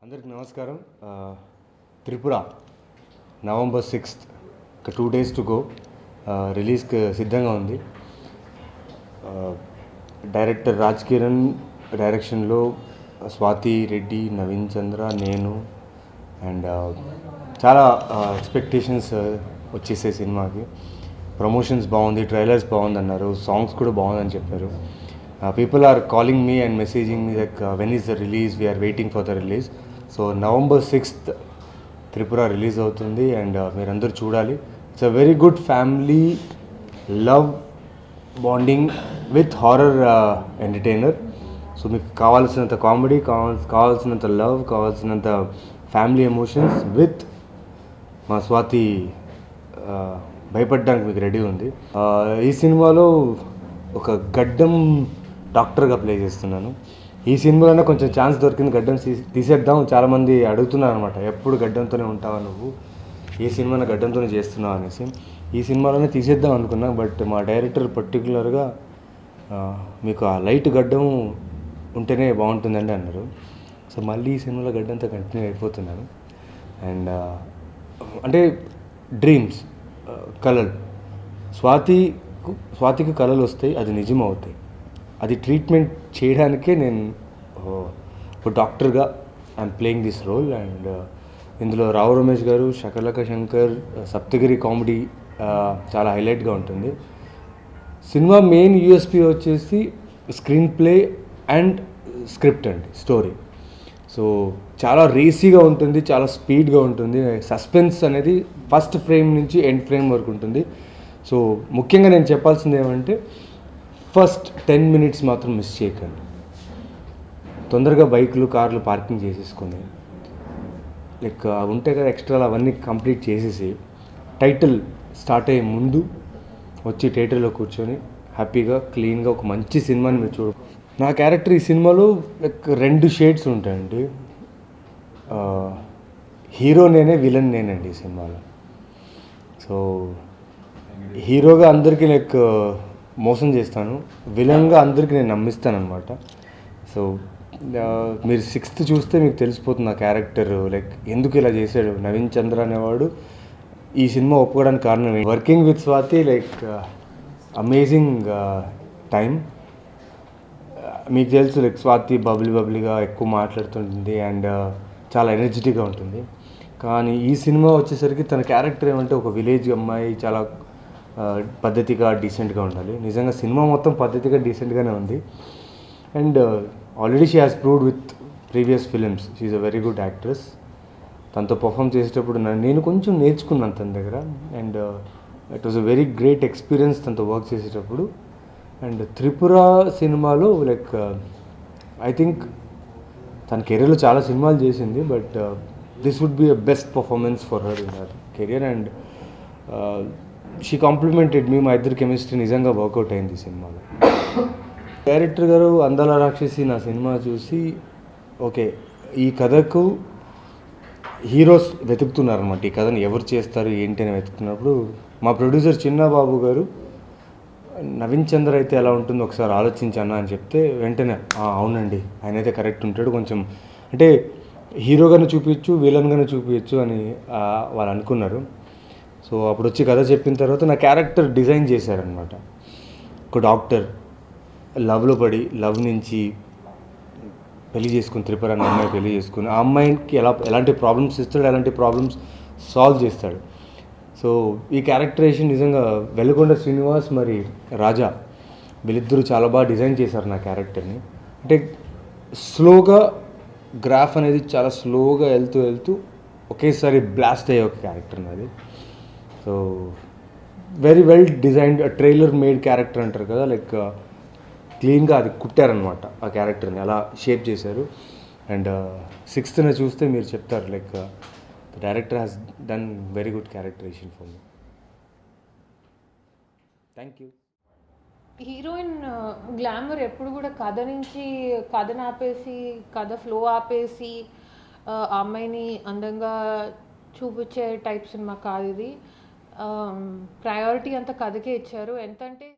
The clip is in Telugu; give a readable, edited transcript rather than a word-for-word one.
అందరికి నమస్కారం. త్రిపుర నవంబర్ 6th, ఒక 2 days టు గో. రిలీజ్కి సిద్ధంగా ఉంది. డైరెక్టర్ రాజ్ కిరణ్ డైరెక్షన్లో స్వాతి రెడ్డి, నవీన్ చంద్ర, నేను అండ్ చాలా ఎక్స్పెక్టేషన్స్ వచ్చేసే సినిమాకి. ప్రమోషన్స్ బాగుంది, ట్రైలర్స్ బాగుంది అన్నారు, సాంగ్స్ కూడా బాగుందని చెప్పారు. People are calling me and messaging me like when is the release, we are waiting for the release. So November 6th Tripura release అవుతుంది అండ్ మీరందరూ చూడాలి. It's a very good family love bonding with horror entertainer. So మీకు కావాల్సినంత కామెడీ, కావాల్సినంత లవ్, కావాల్సినంత ఫ్యామిలీ ఎమోషన్స్ విత్ మా స్వాతి భయపడడానికి మీకు రెడీ ఉంది. ఈ సినిమాలో ఒక గడ్డం డాక్టర్గా ప్లే చేస్తున్నాను. ఈ సినిమాలోనే కొంచెం ఛాన్స్ దొరికింది, గడ్డం తీసేద్దాం. చాలామంది అడుగుతున్నారు అనమాట, ఎప్పుడు గడ్డంతోనే ఉంటావా నువ్వు, ఏ సినిమాను గడ్డంతోనే చేస్తున్నావు అనేసి. ఈ సినిమాలోనే తీసేద్దాం అనుకున్నా, బట్ మా డైరెక్టర్ పర్టికులర్గా మీకు ఆ లైట్ గడ్డం ఉంటేనే బాగుంటుందండి అన్నారు. సో మళ్ళీ ఈ సినిమాలో గడ్డంతో కంటిన్యూ అయిపోతున్నాను. అండ్ అంటే డ్రీమ్స్, కళలు, స్వాతికి కళలు వస్తాయి, అది నిజం అవుతాయి. అది ట్రీట్మెంట్ చేయడానికే నేను ఒక డాక్టర్గా I'm playing this role. And ఇందులో రావు రమేష్ గారు, శకలక శంకర్, సప్తగిరి కామెడీ చాలా హైలైట్గా ఉంటుంది. సినిమా మెయిన్ యూఎస్పీ వచ్చేసి స్క్రీన్ ప్లే అండ్ స్క్రిప్ట్ అండి, స్టోరీ. సో చాలా రేసీగా ఉంటుంది, చాలా స్పీడ్గా ఉంటుంది. సస్పెన్స్ అనేది ఫస్ట్ ఫ్రేమ్ నుంచి ఎండ్ ఫ్రేమ్ వరకు ఉంటుంది. సో ముఖ్యంగా నేను చెప్పాల్సింది ఏమంటే, ఫస్ట్ 10 minutes మాత్రం మిస్ చేయకండి. తొందరగా బైకులు, కార్లు పార్కింగ్ చేసేసుకొని లైక్ ఉంటే కదా ఎక్స్ట్రా, అవన్నీ కంప్లీట్ చేసేసి టైటిల్ స్టార్ట్ అయ్యే ముందు వచ్చి థియేటర్లో కూర్చొని హ్యాపీగా క్లీన్గా ఒక మంచి సినిమాని మీరు చూడ. నా క్యారెక్టర్ ఈ సినిమాలో లైక్ 2 shades ఉంటాయండి. హీరో నేనే, విలన్ నేనండి ఈ సినిమాలో. సో హీరోగా అందరికీ లైక్ మోసం చేస్తాను, విలన్గా అందరికీ నేను నమ్మిస్తాను అనమాట. సో మీరు 6th చూస్తే మీకు తెలిసిపోతుంది ఆ క్యారెక్టర్ లైక్ ఎందుకు ఇలా చేశాడు. నవీన్ చంద్ర అనేవాడు ఈ సినిమా ఒప్పుకోవడానికి కారణం ఏంటి. Working with Swathi like amazing time. మీకు తెలుసు లైక్ స్వాతి బబ్లీగా ఎక్కువ మాట్లాడుతుంటుంది అండ్ చాలా ఎనర్జెటిక్గా ఉంటుంది. కానీ ఈ సినిమా వచ్చేసరికి తన క్యారెక్టర్ ఏమంటే ఒక విలేజ్ అమ్మాయి, చాలా పద్ధతిగా డీసెంట్గా ఉండాలి. నిజంగా సినిమా మొత్తం పద్ధతిగా డీసెంట్గానే ఉంది. And already she has proved with previous films, she is a very good actress. తనతో పర్ఫామ్ చేసేటప్పుడు నేను కొంచెం నేర్చుకున్నాను తన దగ్గర. And it was a very great experience తనతో వర్క్ చేసేటప్పుడు. అండ్ త్రిపుర సినిమాలో లైక్ ఐ థింక్ తన కెరీర్లో చాలా సినిమాలు చేసింది, but this would be a best performance for her in her career. And she complimented me. మా ఇద్దరు కెమిస్ట్రీ నిజంగా వర్కౌట్ అయింది ఈ సినిమాలో. డైరెక్టర్ గారు అందాల రాక్షసి నా సినిమా చూసి ఓకే ఈ కథకు హీరోస్ వెతుకుతున్నారనమాట. ఈ కథను ఎవరు చేస్తారు ఏంటి అని వెతుకుతున్నప్పుడు మా ప్రొడ్యూసర్ చిన్నబాబు గారు నవీన్ చంద్ర అయితే ఎలా ఉంటుందో ఒకసారి ఆలోచించాను అని చెప్తే వెంటనే అవునండి ఆయన అయితే కరెక్ట్ ఉంటాడు, కొంచెం అంటే హీరోగానే చూపించచ్చు, విలన్గానే చూపించచ్చు అని వాళ్ళు అనుకున్నారు. సో అప్పుడు వచ్చి కథ చెప్పిన తర్వాత నా క్యారెక్టర్ డిజైన్ చేశారనమాట. ఒక డాక్టర్ లవ్లో పడి, లవ్ నుంచి పెళ్లి చేసుకుని, త్రిపుర అనే అమ్మాయి పెళ్లి చేసుకుని, ఆ అమ్మాయికి ఎలాంటి ప్రాబ్లమ్స్ ఇస్తాడు, ఎలాంటి ప్రాబ్లమ్స్ సాల్వ్ చేస్తాడు. సో ఈ క్యారెక్టరేషన్ నిజంగా వెలుగొండ శ్రీనివాస్ మరి రాజా వీళ్ళిద్దరూ చాలా బాగా డిజైన్ చేశారు నా క్యారెక్టర్ని. అంటే స్లోగా గ్రాఫ్ అనేది చాలా స్లోగా వెళ్తూ ఒకేసారి బ్లాస్ట్ అయ్యే ఒక క్యారెక్టర్ నాది. So very well designed, trailer made character అంటారు కదా, లైక్ క్లీన్గా అది కుట్టారనమాట ఆ క్యారెక్టర్ని, అలా షేప్ చేశారు. అండ్ 6th చూస్తే మీరు చెప్తారు like the director has done very good characterization for me. Thank you. Heroine glamour ఎప్పుడు కూడా కథను ఆపేసి, కథ ఫ్లో ఆపేసి ఆ అమ్మాయిని అందంగా చూపించే టైప్ సినిమా కాదు ఇది. ప్రయారిటీ అంతా కథకే ఇచ్చారు. ఎంతంటే